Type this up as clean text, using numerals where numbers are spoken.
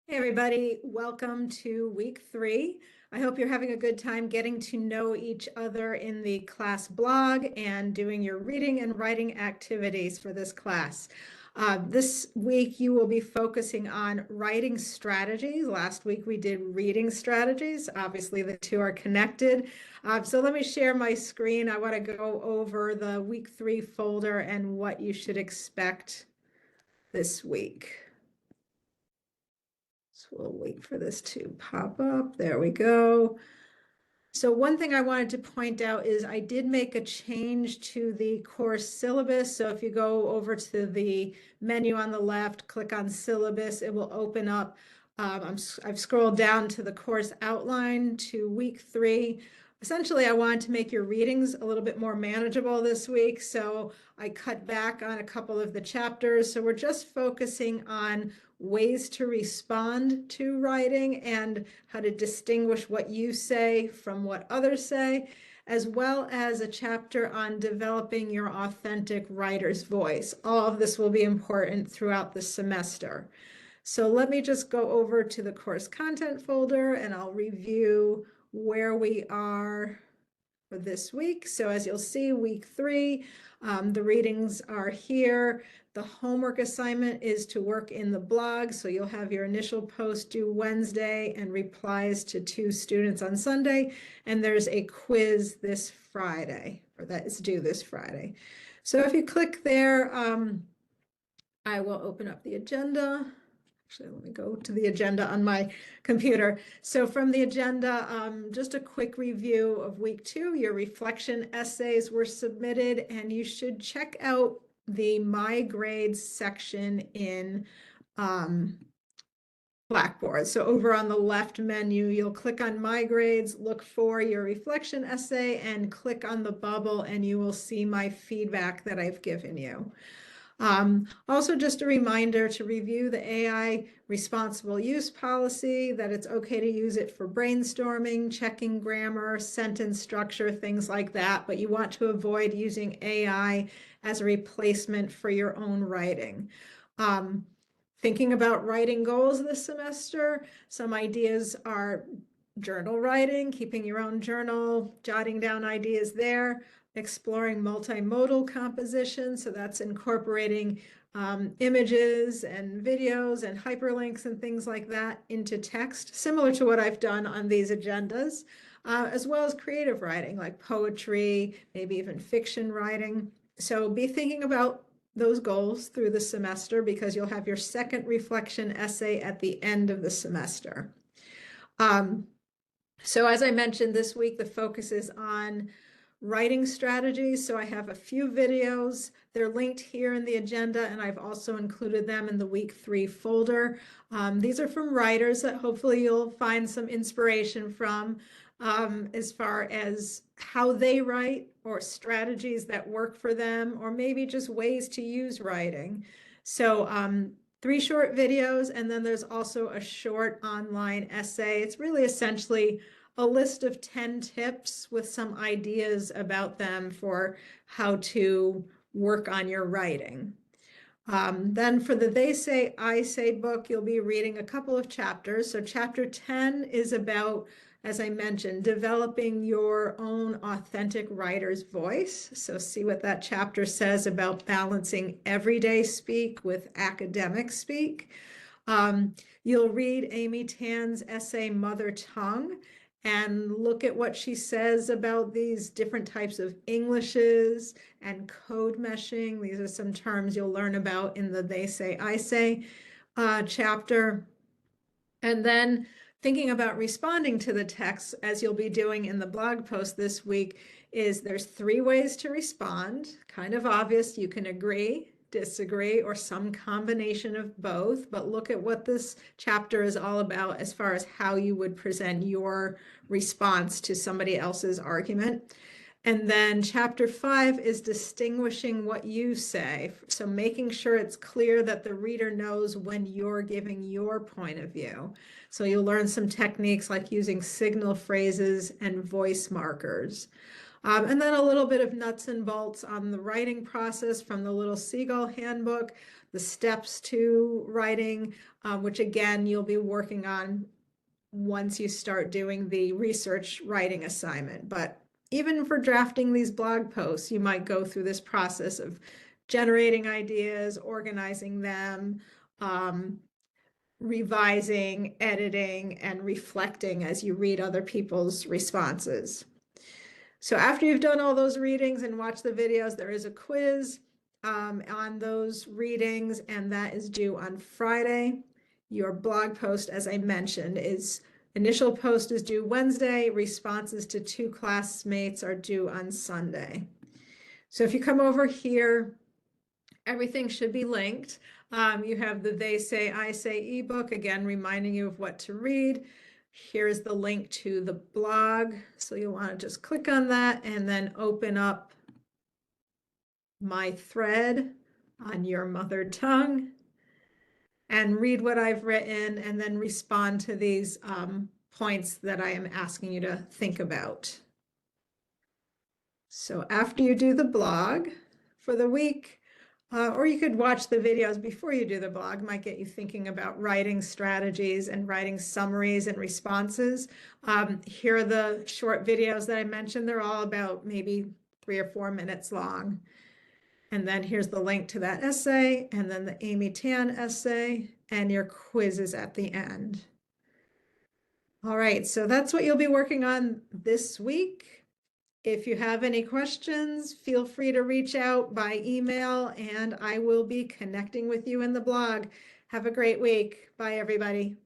Hey everybody, welcome to week 3. I hope you're having a good time getting to know each other in the class blog and doing your reading and writing activities for this class. This week you will be focusing on writing strategies. Last week we did reading strategies. Obviously the two are connected. So let me share my screen. I want to go over the week 3 folder and what you should expect this week. So we'll wait for this to pop up. There we go. So one thing I wanted to point out is I did make a change to the course syllabus. So if you go over to the menu on the left, click on syllabus, it will open up. I've scrolled down to the course outline to week 3. Essentially, I wanted to make your readings a little bit more manageable this week. So I cut back on a couple of the chapters. So we're just focusing on ways to respond to writing and how to distinguish what you say from what others say, as well as a chapter on developing your authentic writer's voice. All of this will be important throughout the semester. So let me just go over to the course content folder and I'll review where we are for this week. So as you'll see, week 3, the readings are here. The homework assignment is to work in the blog. So you'll have your initial post due Wednesday and replies to 2 students on Sunday. And there's a quiz this Friday, or that is due this Friday. So if you click there, I will open up the agenda. Actually, let me go to the agenda on my computer. So from the agenda, just a quick review of week 2. Your reflection essays were submitted, and you should check out the My Grades section in Blackboard. So over on the left menu, you'll click on My Grades, look for your reflection essay, and click on the bubble, and you will see my feedback that I've given you. Also, just a reminder to review the AI responsible use policy, that it's okay to use it for brainstorming, checking grammar, sentence structure, things like that, but you want to avoid using AI as a replacement for your own writing. Thinking about writing goals this semester, some ideas are journal writing, keeping your own journal, jotting down ideas there, exploring multimodal composition. So that's incorporating images and videos and hyperlinks and things like that into text, similar to what I've done on these agendas, as well as creative writing like poetry, maybe even fiction writing. So be thinking about those goals through the semester because you'll have your second reflection essay at the end of the semester. So as I mentioned this week, the focus is on writing strategies. So I have a few videos. They're linked here in the agenda, and I've also included them in the week 3 folder. These are from writers that hopefully you'll find some inspiration from as far as how they write or strategies that work for them, or maybe just ways to use writing. So 3 short videos, and then there's also a short online essay. It's really essentially a list of 10 tips with some ideas about them for how to work on your writing. Then for the They Say, I Say book, you'll be reading a couple of chapters. So chapter 10 is about, as I mentioned, developing your own authentic writer's voice. So see what that chapter says about balancing everyday speak with academic speak. You'll read Amy Tan's essay, Mother Tongue, and look at what she says about these different types of Englishes and code meshing. These are some terms you'll learn about in the They Say, I Say chapter. And then thinking about responding to the text, as you'll be doing in the blog post this week, is there's 3 ways to respond. Kind of obvious. You can agree, disagree, or some combination of both, but look at what this chapter is all about as far as how you would present your response to somebody else's argument. And then chapter 5 is distinguishing what you say. So making sure it's clear that the reader knows when you're giving your point of view. So you'll learn some techniques like using signal phrases and voice markers. And then a little bit of nuts and bolts on the writing process from the Little Seagull Handbook. the steps to writing, which again, you'll be working on once you start doing the research writing assignment. But even for drafting these blog posts, you might go through this process of generating ideas, organizing them, revising, editing, and reflecting as you read other people's responses. So after you've done all those readings and watched the videos, there is a quiz on those readings, and that is due on Friday. Your blog post, as I mentioned, initial post is due Wednesday. Responses to 2 classmates are due on Sunday. So if you come over here, everything should be linked. You have the They Say, I Say ebook, again, reminding you of what to read. Here's the link to the blog. So you'll want to just click on that and then open up my thread on your mother tongue and read what I've written and then respond to these points that I am asking you to think about. So after you do the blog for the week, or you could watch the videos before you do the blog, might get you thinking about writing strategies and writing summaries and responses. Here are the short videos that I mentioned. They're all about maybe 3 or 4 minutes long. And then here's the link to that essay, and then the Amy Tan essay, and your quiz is at the end. All right, so that's what you'll be working on this week. If you have any questions, feel free to reach out by email, and I will be connecting with you in the blog. Have a great week. Bye, everybody.